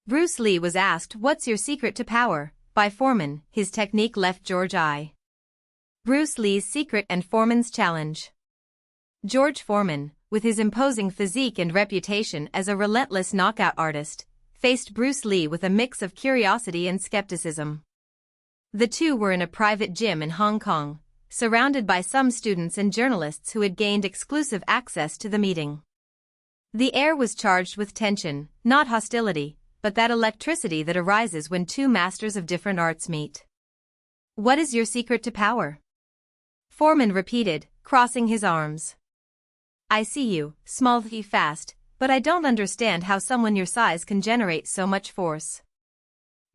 Bruce Lee was asked, "What's your secret to power?" by Foreman. His technique left George eye. Bruce Lee's secret and Foreman's challenge. George Foreman, with his imposing physique and reputation as a relentless knockout artist, faced Bruce Lee with a mix of curiosity and skepticism. The two were in a private gym in Hong Kong, surrounded by some students and journalists who had gained exclusive access to the meeting. The air was charged with tension, not hostility, but that electricity that arises when two masters of different arts meet. "What is your secret to power?" Foreman repeated, crossing his arms. "I see you, small y fast, but I don't understand how someone your size can generate so much force.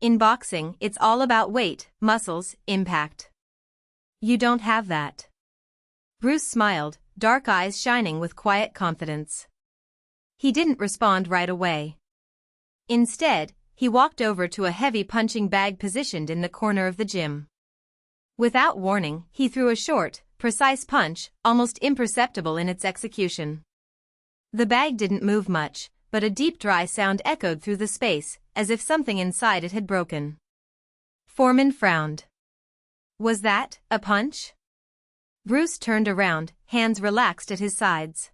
In boxing, it's all about weight, muscles, impact. You don't have that." Bruce smiled, dark eyes shining with quiet confidence. He didn't respond right away. Instead, he walked over to a heavy punching bag positioned in the corner of the gym. Without warning, he threw a short, precise punch, almost imperceptible in its execution. The bag didn't move much, but a deep dry sound echoed through the space, as if something inside it had broken. Foreman frowned. "Was that a punch?" Bruce turned around, hands relaxed at his sides.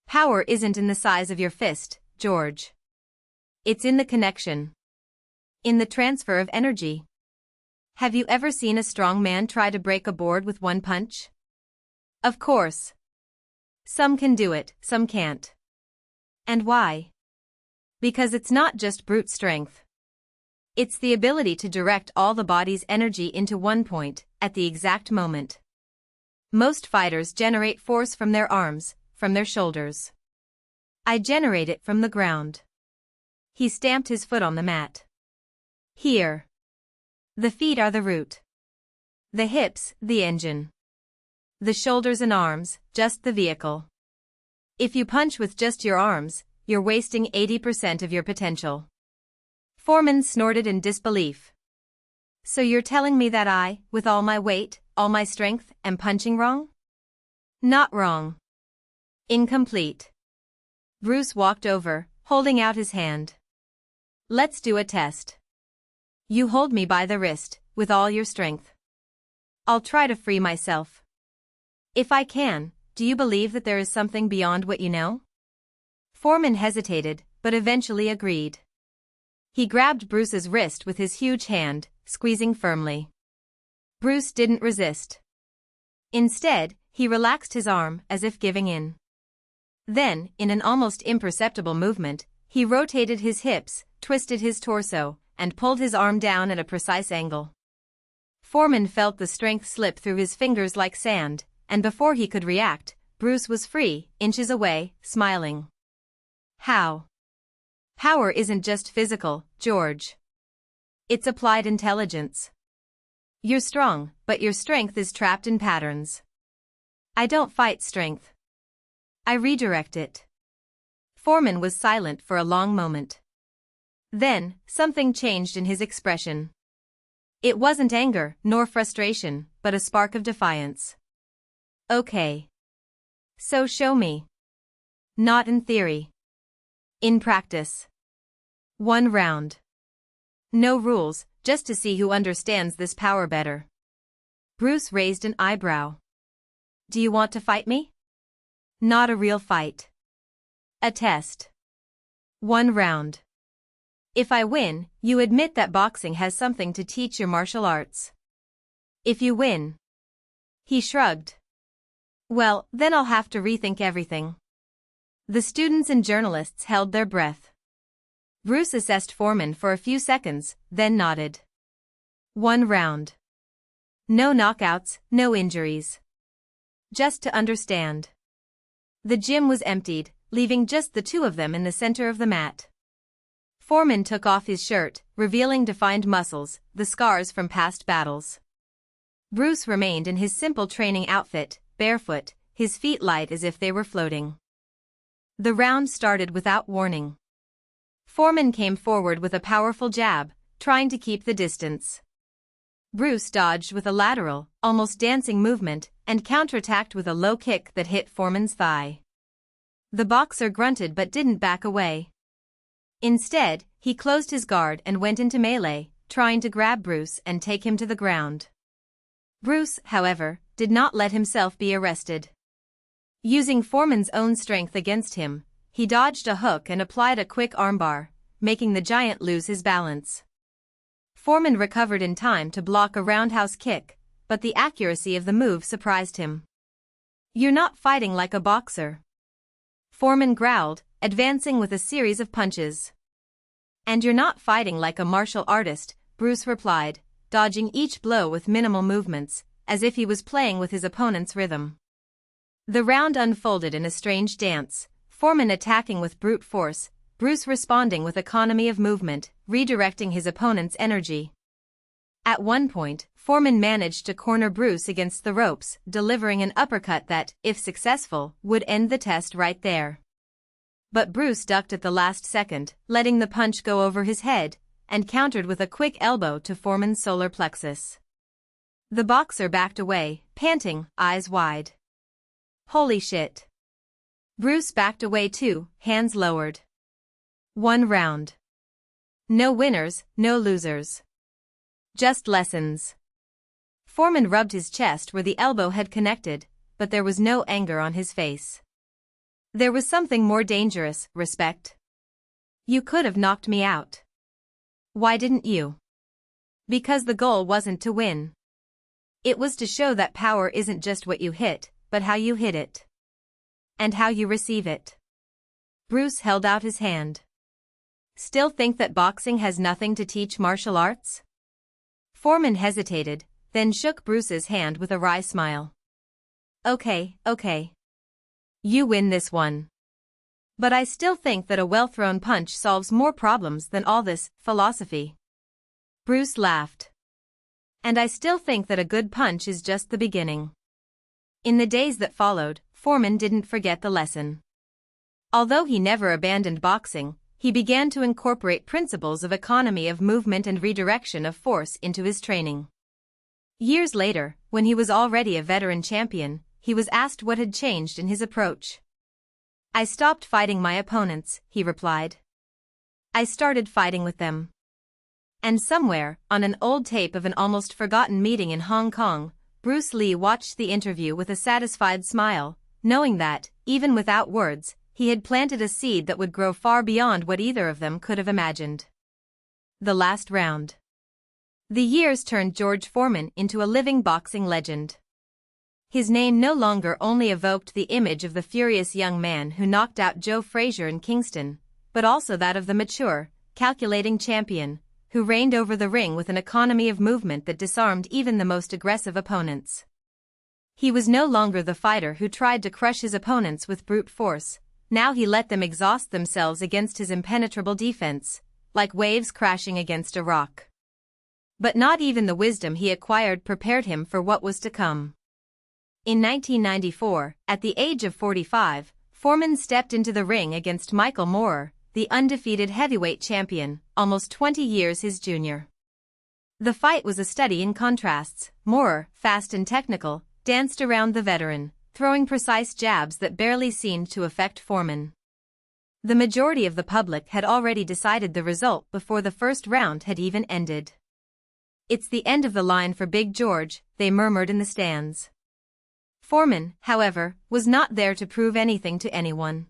"Power isn't in the size of your fist, George. It's in the connection. In the transfer of energy. Have you ever seen a strong man try to break a board with one punch? Of course. Some can do it, some can't. And why? Because it's not just brute strength. It's the ability to direct all the body's energy into one point, at the exact moment. Most fighters generate force from their arms, from their shoulders. I generate it from the ground." He stamped his foot on the mat. "Here. The feet are the root. The hips, the engine. The shoulders and arms, just the vehicle. If you punch with just your arms, you're wasting 80% of your potential." Foreman snorted in disbelief. "So you're telling me that I, with all my weight, all my strength, am punching wrong?" "Not wrong. Incomplete." Bruce walked over, holding out his hand. "Let's do a test. You hold me by the wrist, with all your strength. I'll try to free myself. If I can, do you believe that there is something beyond what you know?" Foreman hesitated, but eventually agreed. He grabbed Bruce's wrist with his huge hand, squeezing firmly. Bruce didn't resist. Instead, he relaxed his arm, as if giving in. Then, in an almost imperceptible movement, he rotated his hips, twisted his torso, and pulled his arm down at a precise angle. Foreman felt the strength slip through his fingers like sand, and before he could react, Bruce was free, inches away, smiling. "How? Power isn't just physical, George. It's applied intelligence. You're strong, but your strength is trapped in patterns. I don't fight strength. I redirect it." Foreman was silent for a long moment. Then, something changed in his expression. It wasn't anger, nor frustration, but a spark of defiance. "Okay. So show me." "Not in theory. In practice. 1 round. No rules, just to see who understands this power better." Bruce raised an eyebrow. "Do you want to fight me?" "Not a real fight. A test. 1 round. If I win, you admit that boxing has something to teach your martial arts. If you win..." He shrugged. "Well, then I'll have to rethink everything." The students and journalists held their breath. Bruce assessed Foreman for a few seconds, then nodded. 1 round. No knockouts, no injuries. Just to understand. The gym was emptied, leaving just the two of them in the center of the mat. Foreman took off his shirt, revealing defined muscles, the scars from past battles. Bruce remained in his simple training outfit, barefoot, his feet light as if they were floating. The round started without warning. Foreman came forward with a powerful jab, trying to keep the distance. Bruce dodged with a lateral, almost dancing movement, and counterattacked with a low kick that hit Foreman's thigh. The boxer grunted but didn't back away. Instead, he closed his guard and went into melee, trying to grab Bruce and take him to the ground. Bruce, however, did not let himself be arrested. Using Foreman's own strength against him, he dodged a hook and applied a quick armbar, making the giant lose his balance. Foreman recovered in time to block a roundhouse kick, but the accuracy of the move surprised him. "You're not fighting like a boxer," Foreman growled, advancing with a series of punches. "And you're not fighting like a martial artist," Bruce replied, dodging each blow with minimal movements, as if he was playing with his opponent's rhythm. The round unfolded in a strange dance, Foreman attacking with brute force, Bruce responding with economy of movement, redirecting his opponent's energy. At one point, Foreman managed to corner Bruce against the ropes, delivering an uppercut that, if successful, would end the test right there. But Bruce ducked at the last second, letting the punch go over his head, and countered with a quick elbow to Foreman's solar plexus. The boxer backed away, panting, eyes wide. "Holy shit." Bruce backed away too, hands lowered. 1 round. No winners, no losers. Just lessons. Foreman rubbed his chest where the elbow had connected, but there was no anger on his face. There was something more dangerous, respect. "You could have knocked me out. Why didn't you?" "Because the goal wasn't to win. It was to show that power isn't just what you hit, but how you hit it. And how you receive it." Bruce held out his hand. "Still think that boxing has nothing to teach martial arts?" Foreman hesitated, then shook Bruce's hand with a wry smile. Okay. You win this one. But I still think that a well-thrown punch solves more problems than all this philosophy." Bruce laughed. "And I still think that a good punch is just the beginning." In the days that followed, Foreman didn't forget the lesson. Although he never abandoned boxing, he began to incorporate principles of economy of movement and redirection of force into his training. Years later, when he was already a veteran champion, he was asked what had changed in his approach. "I stopped fighting my opponents," he replied. "I started fighting with them." And somewhere, on an old tape of an almost forgotten meeting in Hong Kong, Bruce Lee watched the interview with a satisfied smile, knowing that, even without words, he had planted a seed that would grow far beyond what either of them could have imagined. The last round. The years turned George Foreman into a living boxing legend. His name no longer only evoked the image of the furious young man who knocked out Joe Frazier in Kingston, but also that of the mature, calculating champion, who reigned over the ring with an economy of movement that disarmed even the most aggressive opponents. He was no longer the fighter who tried to crush his opponents with brute force, now he let them exhaust themselves against his impenetrable defense, like waves crashing against a rock. But not even the wisdom he acquired prepared him for what was to come. In 1994, at the age of 45, Foreman stepped into the ring against Michael Moorer, the undefeated heavyweight champion, almost 20 years his junior. The fight was a study in contrasts. Moorer, fast and technical, danced around the veteran, throwing precise jabs that barely seemed to affect Foreman. The majority of the public had already decided the result before the first round had even ended. "It's the end of the line for Big George," they murmured in the stands. Foreman, however, was not there to prove anything to anyone.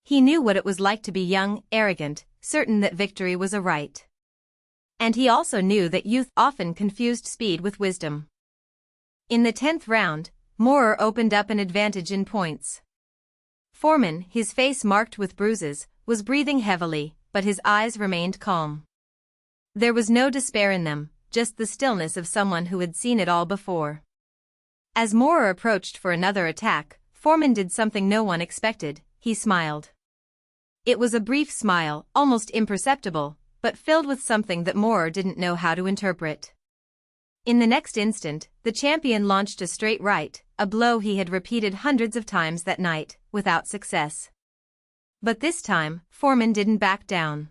He knew what it was like to be young, arrogant, certain that victory was a right. And he also knew that youth often confused speed with wisdom. In the 10th round, Moorer opened up an advantage in points. Foreman, his face marked with bruises, was breathing heavily, but his eyes remained calm. There was no despair in them, just the stillness of someone who had seen it all before. As Moorer approached for another attack, Foreman did something no one expected. He smiled. It was a brief smile, almost imperceptible, but filled with something that Moorer didn't know how to interpret. In the next instant, the champion launched a straight right, a blow he had repeated hundreds of times that night, without success. But this time, Foreman didn't back down.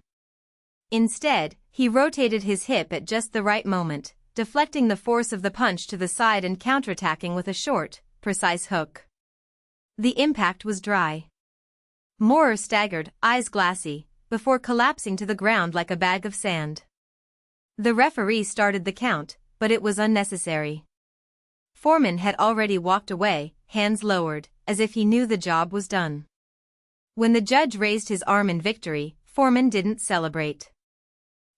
Instead, he rotated his hip at just the right moment, deflecting the force of the punch to the side and counterattacking with a short, precise hook. The impact was dry. Moorer staggered, eyes glassy, before collapsing to the ground like a bag of sand. The referee started the count, but it was unnecessary. Foreman had already walked away, hands lowered, as if he knew the job was done. When the judge raised his arm in victory, Foreman didn't celebrate.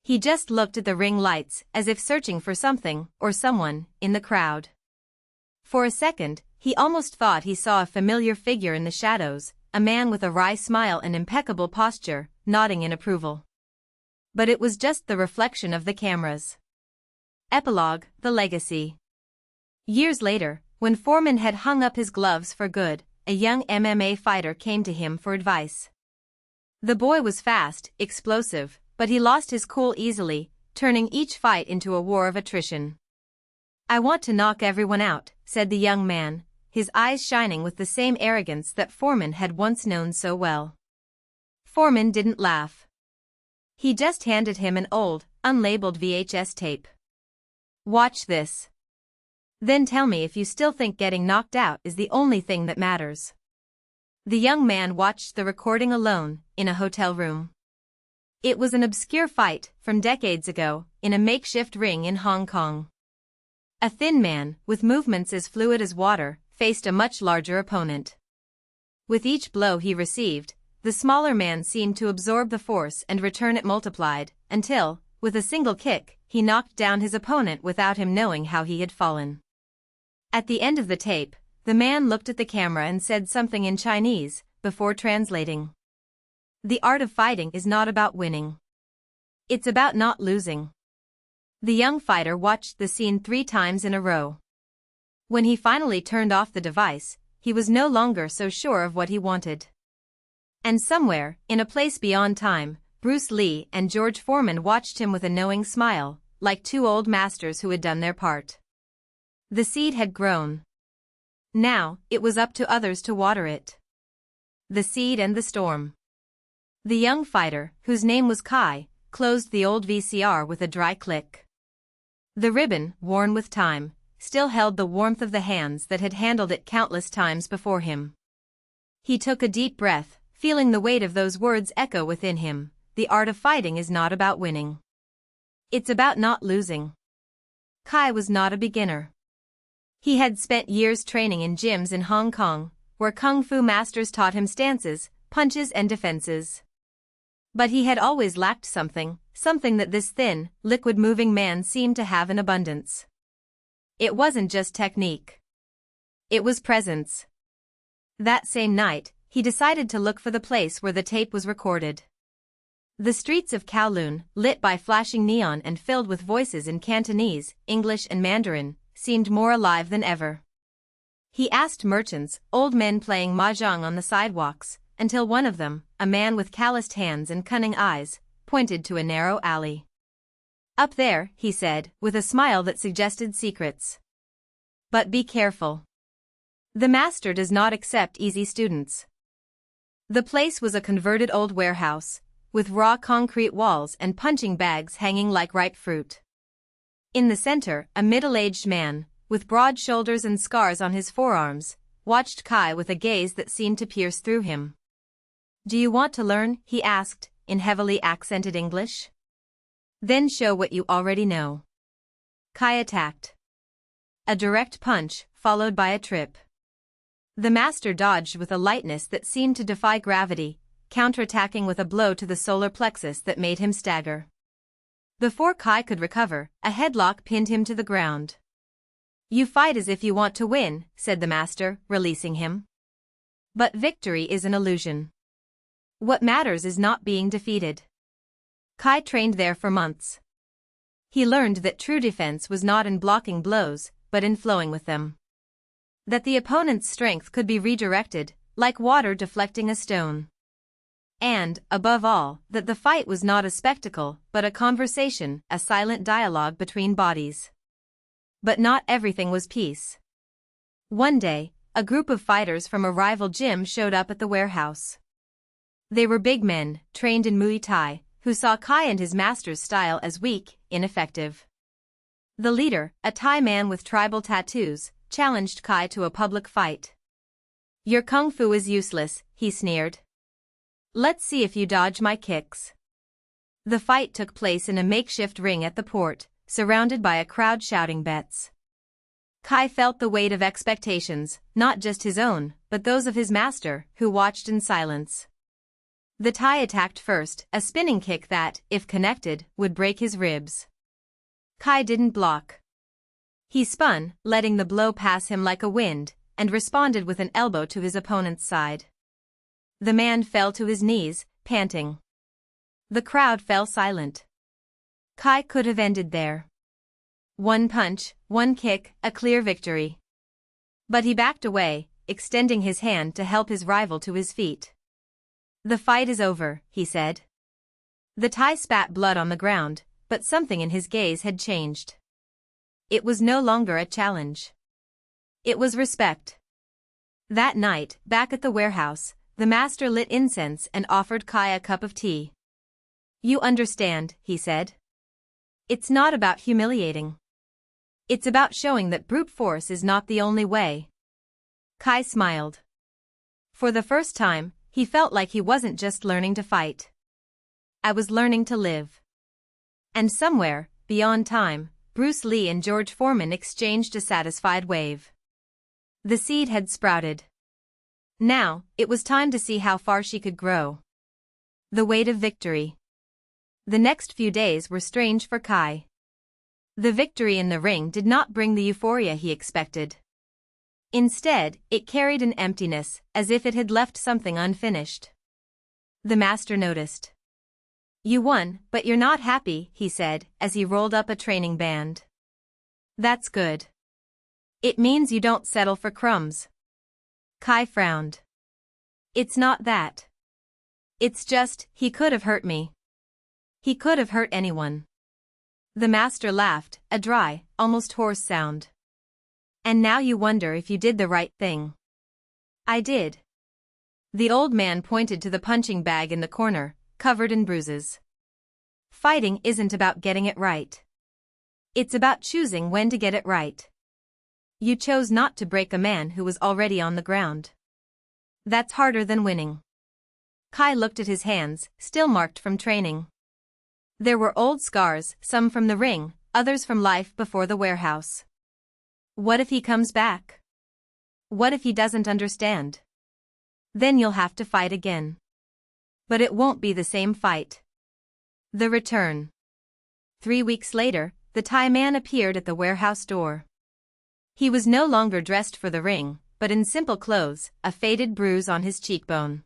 He just looked at the ring lights, as if searching for something, or someone, in the crowd. For a second, he almost thought he saw a familiar figure in the shadows, a man with a wry smile and impeccable posture, nodding in approval. But it was just the reflection of the cameras. Epilogue: The Legacy. Years later, when Foreman had hung up his gloves for good, a young MMA fighter came to him for advice. The boy was fast, explosive, but he lost his cool easily, turning each fight into a war of attrition. "I want to knock everyone out," said the young man, his eyes shining with the same arrogance that Foreman had once known so well. Foreman didn't laugh. He just handed him an old, unlabeled VHS tape. "Watch this. Then tell me if you still think getting knocked out is the only thing that matters." The young man watched the recording alone, in a hotel room. It was an obscure fight, from decades ago, in a makeshift ring in Hong Kong. A thin man, with movements as fluid as water, faced a much larger opponent. With each blow he received, the smaller man seemed to absorb the force and return it multiplied, until, with a single kick, he knocked down his opponent without him knowing how he had fallen. At the end of the tape, the man looked at the camera and said something in Chinese, before translating. "The art of fighting is not about winning. It's about not losing." The young fighter watched the scene 3 times in a row. When he finally turned off the device, he was no longer so sure of what he wanted. And somewhere, in a place beyond time, Bruce Lee and George Foreman watched him with a knowing smile, like 2 old masters who had done their part. The seed had grown. Now, it was up to others to water it. The seed and the storm. The young fighter, whose name was Kai, closed the old VCR with a dry click. The ribbon, worn with time, still held the warmth of the hands that had handled it countless times before him. He took a deep breath, feeling the weight of those words echo within him. The art of fighting is not about winning. It's about not losing. Kai was not a beginner. He had spent years training in gyms in Hong Kong, where kung fu masters taught him stances, punches and defenses. But he had always lacked something that this thin, liquid-moving man seemed to have in abundance. It wasn't just technique. It was presence. That same night, he decided to look for the place where the tape was recorded. The streets of Kowloon, lit by flashing neon and filled with voices in Cantonese, English and Mandarin, seemed more alive than ever. He asked merchants, old men playing mahjong on the sidewalks, until one of them, a man with calloused hands and cunning eyes, pointed to a narrow alley. "Up there," he said, with a smile that suggested secrets. "But be careful. The master does not accept easy students." The place was a converted old warehouse, with raw concrete walls and punching bags hanging like ripe fruit. In the center, a middle-aged man, with broad shoulders and scars on his forearms, watched Kai with a gaze that seemed to pierce through him. "Do you want to learn?" he asked, in heavily accented English. "Then show what you already know." Kai attacked. A direct punch, followed by a trip. The master dodged with a lightness that seemed to defy gravity, counterattacking with a blow to the solar plexus that made him stagger. Before Kai could recover, a headlock pinned him to the ground. "You fight as if you want to win," said the master, releasing him. "But victory is an illusion. What matters is not being defeated." Kai trained there for months. He learned that true defense was not in blocking blows, but in flowing with them. That the opponent's strength could be redirected, like water deflecting a stone. And, above all, that the fight was not a spectacle, but a conversation, a silent dialogue between bodies. But not everything was peace. One day, a group of fighters from a rival gym showed up at the warehouse. They were big men, trained in Muay Thai, who saw Kai and his master's style as weak, ineffective. The leader, a Thai man with tribal tattoos, challenged Kai to a public fight. "Your kung fu is useless," he sneered. Let's see if you dodge my kicks. The fight took place in a makeshift ring at the port, surrounded by a crowd shouting bets. Kai felt the weight of expectations, not just his own, but those of his master, who watched in silence. The Thai attacked first, a spinning kick that, if connected, would break his ribs. Kai didn't block. He spun, letting the blow pass him like a wind, and responded with an elbow to his opponent's side. The man fell to his knees, panting. The crowd fell silent. Kai could have ended there. One punch, one kick, a clear victory. But he backed away, extending his hand to help his rival to his feet. The fight is over, he said. The Thai spat blood on the ground, but something in his gaze had changed. It was no longer a challenge. It was respect. That night, back at the warehouse, the master lit incense and offered Kai a cup of tea. You understand, he said. It's not about humiliating. It's about showing that brute force is not the only way. Kai smiled. For the first time, he felt like he wasn't just learning to fight. I was learning to live. And somewhere, beyond time, Bruce Lee and George Foreman exchanged a satisfied wave. The seed had sprouted. Now, it was time to see how far she could grow. The weight of victory. The next few days were strange for Kai. The victory in the ring did not bring the euphoria he expected. Instead, it carried an emptiness, as if it had left something unfinished. The master noticed. You won, but you're not happy, he said, as he rolled up a training band. That's good. It means you don't settle for crumbs. Kai frowned. It's not that. It's just, he could have hurt me. He could have hurt anyone. The master laughed, a dry, almost hoarse sound. And now you wonder if you did the right thing. I did. The old man pointed to the punching bag in the corner, covered in bruises. Fighting isn't about getting it right. It's about choosing when to get it right. You chose not to break a man who was already on the ground. That's harder than winning. Kai looked at his hands, still marked from training. There were old scars, some from the ring, others from life before the warehouse. What if he comes back? What if he doesn't understand? Then you'll have to fight again. But it won't be the same fight. The return. 3 weeks later, the Thai man appeared at the warehouse door. He was no longer dressed for the ring, but in simple clothes, a faded bruise on his cheekbone.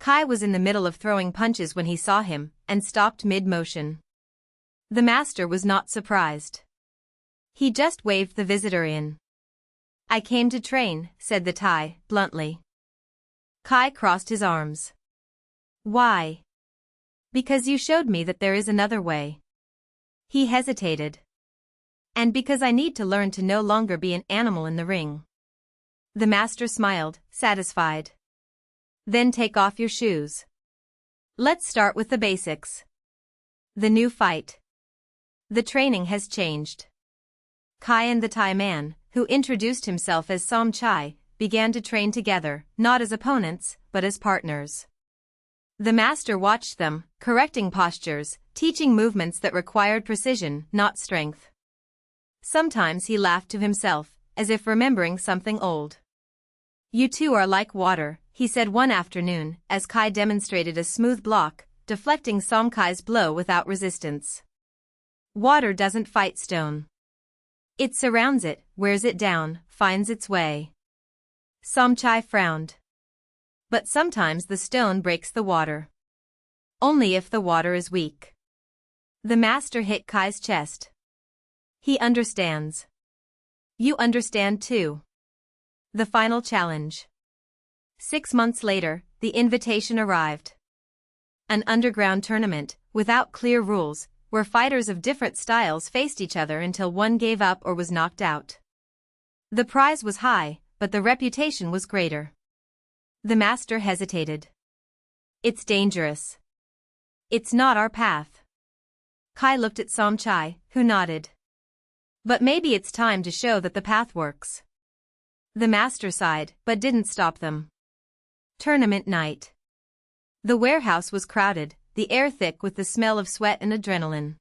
Kai was in the middle of throwing punches when he saw him, and stopped mid-motion. The master was not surprised. He just waved the visitor in. I came to train, said the Thai, bluntly. Kai crossed his arms. Why? Because you showed me that there is another way. He hesitated. And because I need to learn to no longer be an animal in the ring. The master smiled, satisfied. Then take off your shoes. Let's start with the basics. The new fight. The training has changed. Kai and the Thai man, who introduced himself as Som Chai, began to train together, not as opponents, but as partners. The master watched them, correcting postures, teaching movements that required precision, not strength. Sometimes he laughed to himself, as if remembering something old. You two are like water, he said one afternoon, as Kai demonstrated a smooth block, deflecting Som Kai's blow without resistance. Water doesn't fight stone. It surrounds it, wears it down, finds its way. Som Chai frowned. But sometimes the stone breaks the water. Only if the water is weak. The master hit Kai's chest. He understands. You understand too. The final challenge. 6 months later, the invitation arrived. An underground tournament, without clear rules, where fighters of different styles faced each other until one gave up or was knocked out. The prize was high, but the reputation was greater. The master hesitated. It's dangerous. It's not our path. Kai looked at Som Chai, who nodded. But maybe it's time to show that the path works. The master sighed, but didn't stop them. Tournament night. The warehouse was crowded, the air thick with the smell of sweat and adrenaline.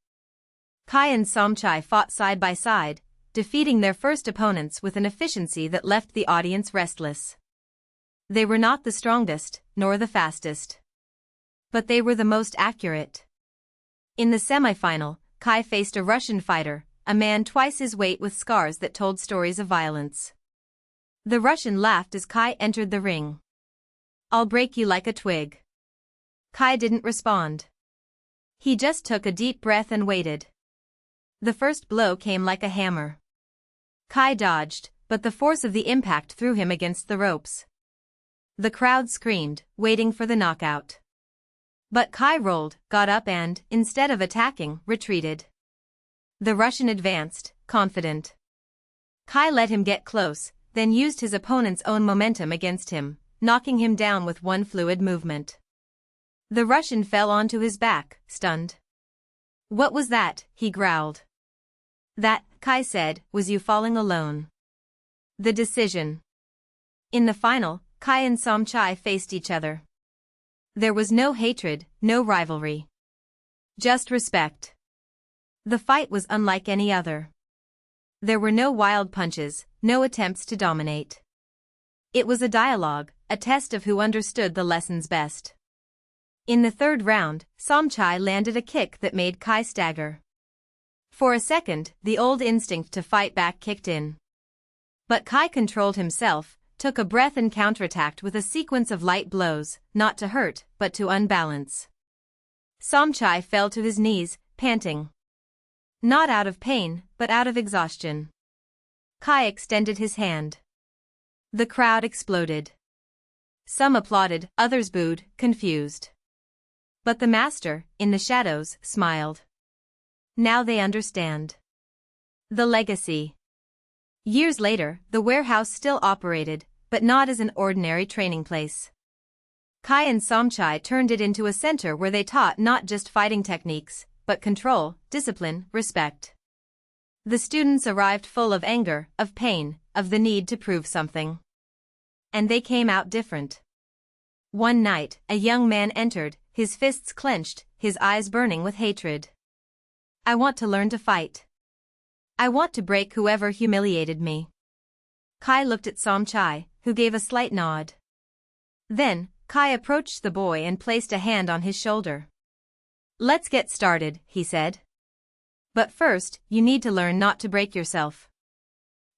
Kai and Somchai fought side by side, defeating their first opponents with an efficiency that left the audience restless. They were not the strongest, nor the fastest. But they were the most accurate. In the semifinal, Kai faced a Russian fighter, a man twice his weight with scars that told stories of violence. The Russian laughed as Kai entered the ring. "I'll break you like a twig." Kai didn't respond. He just took a deep breath and waited. The first blow came like a hammer. Kai dodged, but the force of the impact threw him against the ropes. The crowd screamed, waiting for the knockout. But Kai rolled, got up and, instead of attacking, retreated. The Russian advanced, confident. Kai let him get close, then used his opponent's own momentum against him, knocking him down with one fluid movement. The Russian fell onto his back, stunned. "What was that?" he growled. "That," Kai said, "was you falling alone." The decision. In the final, Kai and Somchai faced each other. There was no hatred, no rivalry. Just respect. The fight was unlike any other. There were no wild punches, no attempts to dominate. It was a dialogue, a test of who understood the lessons best. In the third round, Somchai landed a kick that made Kai stagger. For a second, the old instinct to fight back kicked in. But Kai controlled himself, took a breath and counterattacked with a sequence of light blows, not to hurt, but to unbalance. Somchai fell to his knees, panting. Not out of pain, but out of exhaustion. Kai extended his hand. The crowd exploded. Some applauded, others booed, confused. But the master, in the shadows, smiled. Now they understand. The legacy. Years later, the warehouse still operated, but not as an ordinary training place. Kai and Somchai turned it into a center where they taught not just fighting techniques, but control, discipline, respect. The students arrived full of anger, of pain, of the need to prove something. And they came out different. One night, a young man entered, his fists clenched, his eyes burning with hatred. "I want to learn to fight. I want to break whoever humiliated me." Kai looked at Somchai, who gave a slight nod. Then, Kai approached the boy and placed a hand on his shoulder. "Let's get started," he said. "But first, you need to learn not to break yourself."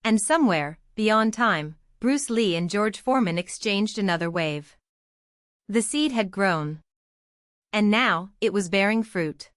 And somewhere, beyond time, Bruce Lee and George Foreman exchanged another wave. The seed had grown. And now, it was bearing fruit.